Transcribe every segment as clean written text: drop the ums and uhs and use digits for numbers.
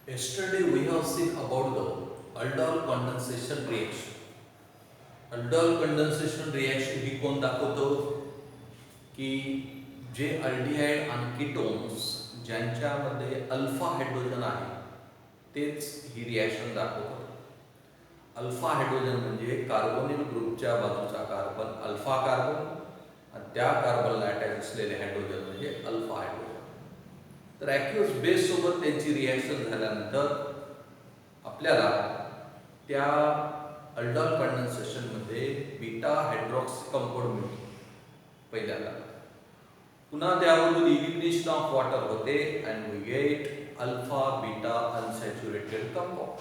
Yesterday we have seen about the aldol condensation reaction. aldol condensation reaction ही कोण दाखवतो की जे अल्डिहाइड आणि कीटोन्स ज्यांच्यामध्ये अल्फा हायड्रोजन आहे तेच ही रिॲक्शन दाखवतात. अल्फा हायड्रोजन म्हणजे कार्बोनिल ग्रुपच्या बाजूचा कार्बन अल्फा कार्बन आणि त्या कार्बनला अटॅच असलेले हायड्रोजन म्हणजे अल्फा हायड्रोजन. तर ॲक्युअस बेस सोबत त्यांची रिॲक्शन झाल्यानंतर आपल्याला त्या अल्डॉल कंडेन्सेशनमध्ये बीटा हायड्रॉक्सी कंपाऊंड मिळतो पहिल्यांदा. पुन्हा त्यावरून इलिमिनेशन ऑफ वॉटर होते and we get alpha beta unsaturated compound.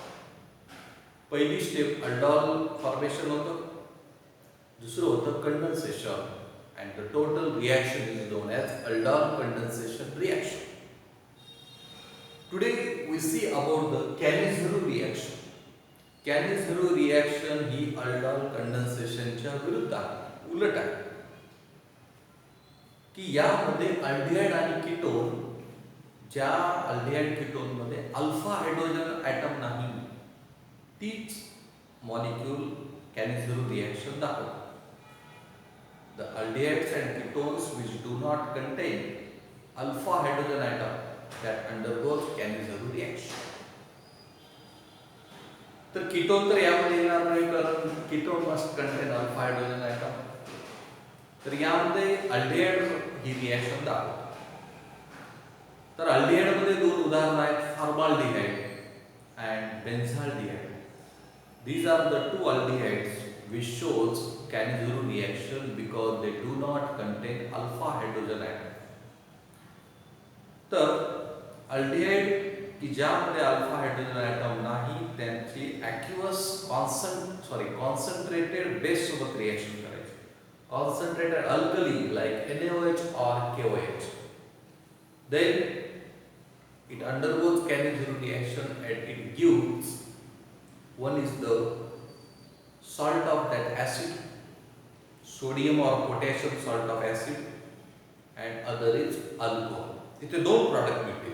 पहिली स्टेप अल्डॉल फॉर्मेशन होतं, दुसरं होतं condensation and the total reaction is known as aldol condensation reaction. Today we see about the Cannizzaro reaction. Cannizzaro reaction he aldol कंडेन्सेशनच्या विरुद्ध आहे, उलट आहे. की यामध्ये अल्डिहाइड आणि कीटोन, ज्या अल्डिहाइड कीटोन मध्ये अल्फा हायड्रोजन ॲटम नाही तीच मॉलिक्यूल Cannizzaro reaction दाखवतात. The aldehydes and ketones which do not contain alpha hydrogen atom that undergoes Cannizzaro reaction. तर कीटोन तर यामध्ये येणार नाही कारण ketone must contain alpha hydrogen atom. तर यामध्ये अल्डिहाइड ही रिॲक्शन दाखवतात. तर अल्डिहाइडमध्ये दोन उदाहरणं आहेत, formaldehyde and benzaldehyde. These are the two aldehydes which shows Cannizzaro reaction because they do not contain alpha hydrogen atom. तर अल्डिहाइड की ज्यामध्ये अल्फा हायड्रोजन ॲटम नाही त्यांची ॲक्युअस कॉन्सन्ट्रेटेड बेस सोबत रिॲक्शन करायची. Concentrated alkali like NaOH or KOH. Then it undergoes Cannizzaro reaction and it gives, one is the salt of that acid, sodium or potassium salt of acid, and other is alcohol. इथे दोन product मिळतील.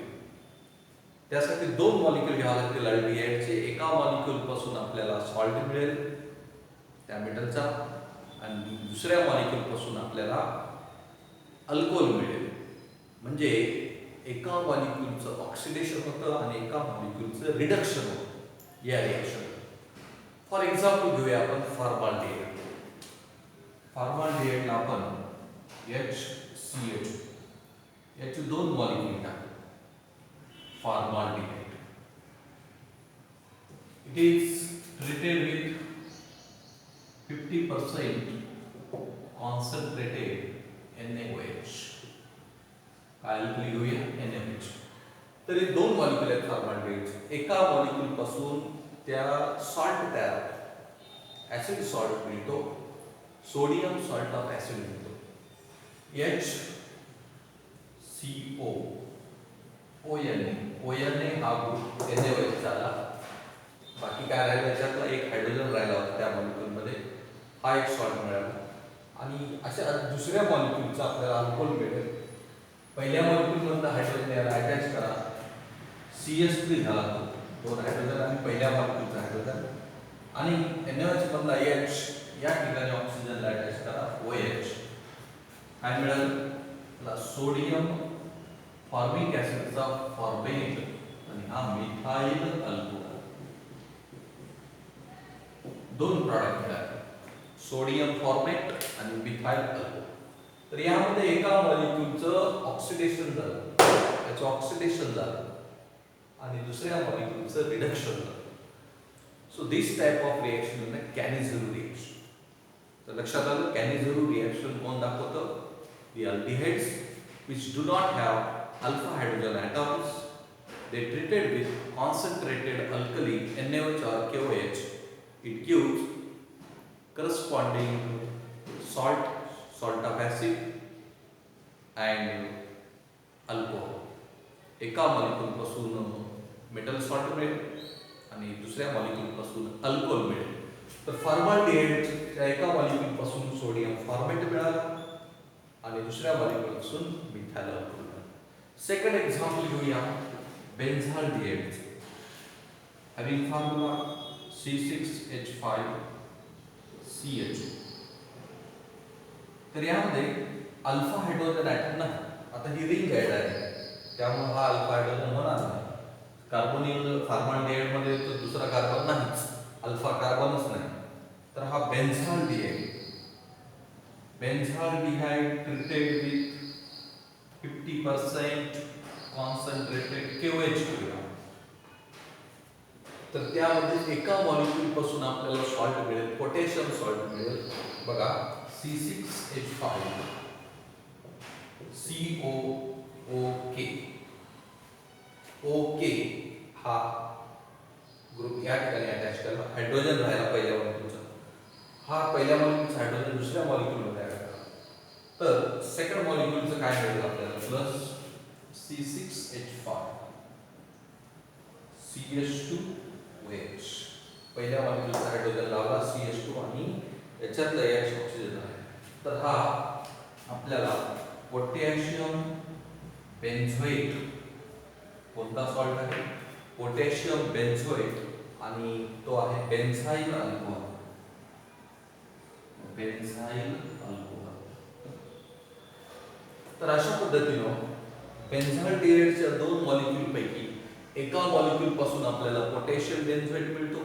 त्यासाठी दोन molecule घ्यावे लागतील अल्डिहाइडचे. एका molecule पासून आपल्याला सॉल्ट मिळेल त्या मेटलचा आणि दुसऱ्या मॉलिक्यूल पासून आपल्याला अल्कोहोल मिळेल. म्हणजे एका मॉलिक्यूलचं ऑक्सिडेशन होतं आणि एका मॉलिक्यूलचं रिडक्शन होतं या रिॲक्शन. फॉर एक्झाम्पल घेऊया आपण फॉर्माल्डिहाइड. फॉर्माल्डिहाइडला आपण HCl याचे दोन मॉलिक्यूल टाकू. Formaldehyde. It is treated with 50% concentrated NaOH. काय लिहूया NaOH. तर हे दोन मॉलिक्यूल आहेत फॉर्माल्डिहाइडचे. एका मॉलिक्यूल पासून त्या सॉल्ट तयार होतो, ॲसिड सॉल्ट मिळतो, सोडियम सॉल्ट ऑफ ॲसिड मिळतो HCO. ONA हा ग्रुप NaOH झाला. बाकी काय राहिलं त्याच्यातला एक हायड्रोजन राहिला होता त्या मॉलिक्यूलमध्ये, हा एक सॉल्ट मिळाला. आणि अशा दुसऱ्या मॉलिक्यूलचा आपल्याला अल्कोहोल मिळेल. पहिल्या मॉलिक्यूलमधला हायड्रोजन याला अटॅच करा, CH3 झाला तो, दोन हायड्रोजन आणि पहिल्या मॉलिक्यूलचा हायड्रोजन. आणि NaOH मधला H या ठिकाणी ऑक्सिजनला अटॅच करा, OH. काय मिळेल? सोडियम फॉर्मिक ॲसिडचा फॉर्मेट आणि हा मिथाइल अल्कोहोल. दोन प्रॉडक्ट मिळाले, सोडियम फॉर्मेट आणि मिथाइल अल्कोहोल. तर यामध्ये एका मॉलिक्यूलचं ऑक्सिडेशन झालं, त्याचं ऑक्सिडेशन झालं आणि दुसऱ्या मॉलिक्यूलचं रिडक्शन झालं. So this type of reaction is Cannizzaro reaction. तर लक्षात आलं, Cannizzaro रिॲक्शन कोण दाखवतं? The aldehydes which do not have alpha hydrogen atoms, they treated with concentrated alkali NaOH or KOH. It gives corresponding salt of acid and alcohol. एका molecule पासून metal salt मिळेल आणि दुसऱ्या मॉलिक्यूल पासून alcohol मिळेल. तर फॉर्माल्डिहाइडच्या एका मॉलिक्यूल पासून सोडियम फॉर्मेट मिळाला आणि दुसऱ्या मॉलिक्यूल पासून मिथाइल अल्कोहोल. सेकंड एक्झाम्पल घेऊया बेन्झाल्डिहाइडचे. having formula C6H5CH. तर यामध्ये अल्फा हायड्रोजन ॲटम नाही. आता ही रिंग आहे डायरेक्ट, त्यामुळे हा अल्फा हायड्रोजन होणार नाही. कार्बोनिल फॉर्मल्डिहाइड मध्ये तो दुसरा कार्बन नाहीच, अल्फा कार्बनच नाही. तर हा बेन्झाल्डिहाइड, बेन्झाल्डिहाइड ट्रीटेड विथ 50% कॉन्सन्ट्रेटेड KOH घेऊया. तर त्यामध्ये एका मॉलिक्यूल पासून आपल्याला सॉल्ट मिळेल, पोटॅशियम सॉल्ट मिळेल. बघा C6H5COOK. ओके हा ग्रुप या ठिकाणी अटॅच केला. हायड्रोजन राहिला पहिल्या मॉलिक्यूलचा, हा पहिल्या मॉलिक्यूलचा हायड्रोजन दुसऱ्या मॉलिक्यूलमध्ये ॲड करा. तर सेकंड मॉलिक्यूलचं काय मिळेल आपल्याला? Plus C6H5CH2OH. पहिल्या मॉलिक्यूलचा हायड्रोजन लावला CH2 आणि याच्यातलं H ऑक्सिजन आहे. तर हा आपल्याला पोटॅशियम बेन्झोएट, कोणता सॉल्ट आहे? पोटॅशियम बेन्झोएट, आणि तो आहे बेन्झाइल अल्कोहल. बेन्झाइल अल्कोहल. तर अशा पद्धतीनं बेन्झाल्डिहाइडच्या दोन मॉलिक्यूल पैकी एका मॉलिक्यूल पासून आपल्याला पोटॅशियम बेन्झोएट मिळतो,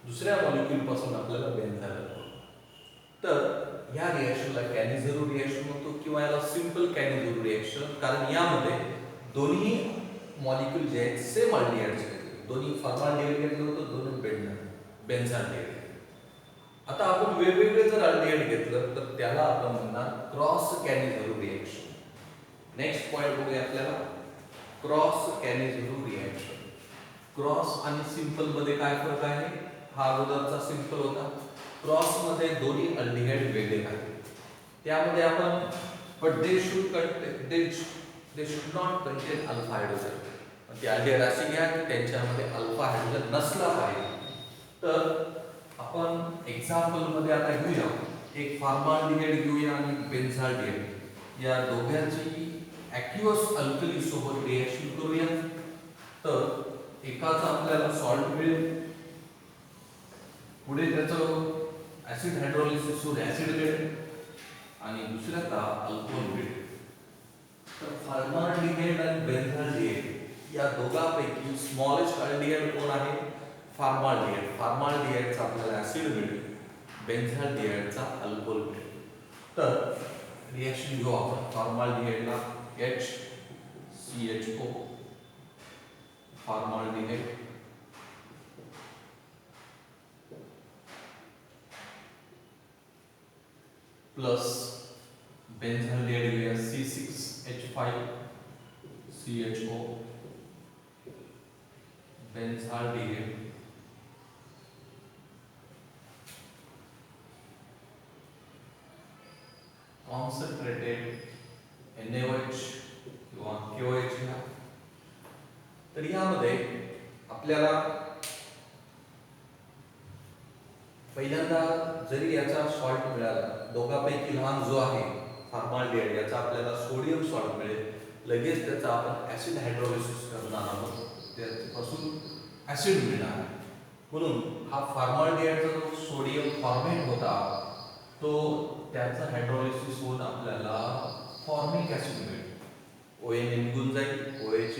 दुसऱ्या मॉलिक्यूल पासून आपल्याला बेन्झाइल अल्कोहल. तर या रिएक्शनला कॅनिझेरो रिएक्शन होतो किंवा याला सिंपल कॅनिझेरो रिएक्शन, कारण यामध्ये दोन्ही मॉलिक्यूल जे आहेत सेम अल्डिहाइड्स आहेत. दोन्ही फॉर्मल्डिहाइड घेतलं होतं, दोन्ही बेन्झाल्डिहाइड. आता आपण वेगवेगळे जर अल्डिहाइड घेतलं तर त्याला आपण म्हणणार cross Cannizzaro reaction. Next point बघूया आपल्याला, क्रॉस कॅनिझेरो रिएक्शन. क्रॉस आणि सिंपल मध्ये काय फरक आहे? हा अगोदरचा सिंपल होता. क्रॉस मध्ये दोन्ही अल्डिहाइड वेगळे आहेत. त्यामध्ये आपण but they should not contain alpha hydrogen. ते अल्डिहाइड असे घ्या की त्यांच्यामध्ये अल्फा हायड्रोजन नसला पाहिजे. तर आपण एक्झाम्पल मध्ये आता घेऊया, एक फॉर्मल्डिहाइड घेऊया आणि बेन्झाल्डिहाइड, या दोघांची ॲक्युअस अल्कली सोबत रिएक्शन करूया. तर एकाचा आपल्याला सॉल्ट मिळेल, पुढे त्याचं ऍसिड हायड्रोलिसिस होऊन ऍसिड मिळेल, आणि दुसऱ्याचा अल्कोहोल मिळेल. तर फॉर्मल्डिहाइड आणि बेन्झाल्डिहाइड या दोघांपैकी स्मॉलेस्ट अल्डिहाइड कोण आहे? फॉर्मल्डिहाइड. फॉर्मल्डिहाइडचा आपल्याला ऍसिड मिळेल, बेन्झाल्डिहाइडचा अल्कोहोल मिळेल. तर रिएक्शन घेऊ आपण. फॉर्मल्डिहाइडला HCHO, फॉर्मल्डिहाइड प्लस बेन्झाल्डिहाइड घेऊया C6H5CHO, बेन्झाल्डिहाइड कॉन्सन्ट्रेटेड NaOH किंवा KOH घ्या. तर यामध्ये आपल्याला पहिल्यांदा जरी याचा सॉल्ट मिळाला, दोघांपैकी लहान जो आहे फॉर्मल्डिहाइड, याचा आपल्याला सोडियम सॉल्ट मिळेल, लगेच त्याचा आपण ऍसिड हायड्रोलिसिस करणार आहोत, त्यापासून ऍसिड मिळणार. म्हणून हा फॉर्मल्डिहाइडचा जो सोडियम फॉर्मेट होता तो त्याचा हायड्रोलिसिस होऊन आपल्याला फॉर्मिक ऍसिड मिळेल. ONA निघून जाईल, OH,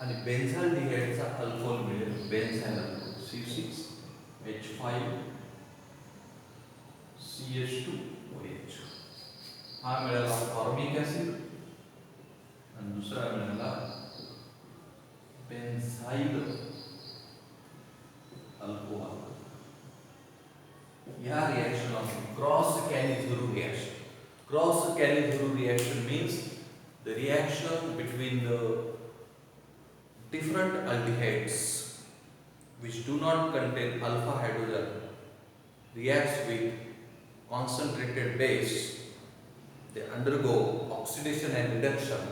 आणि बेन्झाल्डिहाइडचा अल्कोहोल मिळेल, बेन्झाइल अल्कोहोल C6H5CH2OH. हा मिळाला फॉर्मिक ऍसिड आणि दुसरा मिळाला बेन्झाइल अल्कोहोल. या reaction of cross Cannizzaro reaction. Cross Cannizzaro reaction means the reaction between the different aldehydes which do not contain alpha hydrogen reacts with concentrated base. They undergo oxidation and reduction.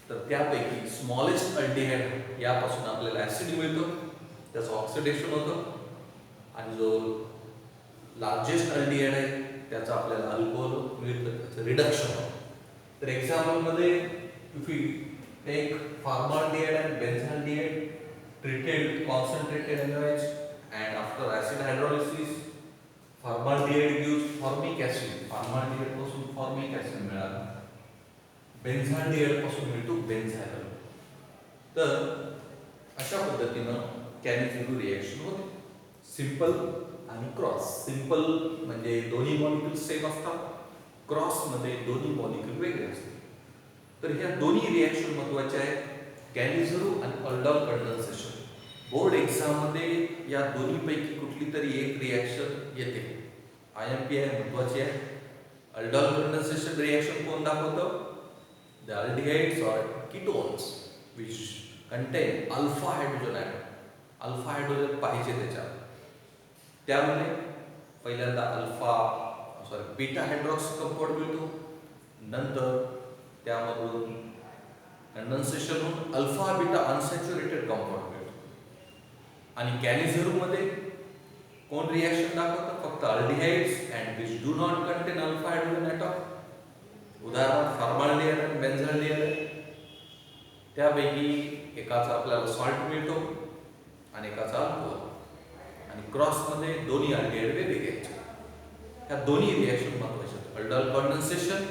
तर त्यापैकी smallest aldehyde यापासून आपल्याला acid मिळतो, त्याचं oxidation होतं, आणि जो largest aldehyde आहे त्याचा आपल्याला अल्कोहोल मिळतं, त्याचं रिडक्शन होतं. तर एक्झाम्पल मध्ये if you take formaldehyde and benzaldehyde treated concentrated NaOH, and after acid hydrolysis formaldehyde gives formic acid. formaldehyde पासून formic acid मिळाला. बेन्झाल्डिहाइड पासून मिळतो बेन्झायल. तर अशा पद्धतीनं कॅनिझेरो रिएक्शन होते. सिंपल आणि क्रॉस. सिंपल म्हणजे दोन्ही मॉलिक्यूल सेम असतात, क्रॉस मध्ये दोन्ही मॉलिक्यूल वेगळे असतात. तर ह्या दोन्ही रिएक्शन महत्त्वाच्या आहेत, कॅनिझेरो आणि अल्डॉल कंडेन्सेशन. बोर्ड एक्झाम मध्ये या दोन्हीपैकी कुठली तरी एक रिएक्शन येते. IMP आहे, महत्त्वाची आहे. अल्डॉल कंडेन्सेशन रिएक्शन कोण दाखवतं? The aldehydes or ketones which contain alpha hydrogen atom. Alpha hydrogen पाहिजे त्याच्यात. त्यामध्ये पहिल्यांदा बीटा हायड्रॉक्सी कंपाऊंड मिळतो. नंतर त्यामधून कंडेन्सेशन होऊन अल्फा बीटा अनसॅच्युरेटेड कंपाऊंड मिळतो. आणि कॅनिझेरो मध्ये कोण रिएक्शन दाखवतं? फक्त aldehydes and which do not contain alpha hydrogen atom. उदाहरणार्थ फॉर्माल्डिहाइड आणि बेन्झाल्डिहाइड. त्यापैकी एकाचा आपल्याला सॉल्ट मिळतो आणि एकाचा अल्कोहोल. आणि क्रॉस मध्ये दोन्ही अल्डिहाइड वेगळे घ्यायचे. ह्या दोन्ही रिएक्शन महत्त्वाच्या आहेत, अल्डॉल कंडेन्सेशन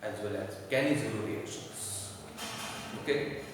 ॲज वेल ॲज कॅनिझेरो रिएक्शन्स. ओके.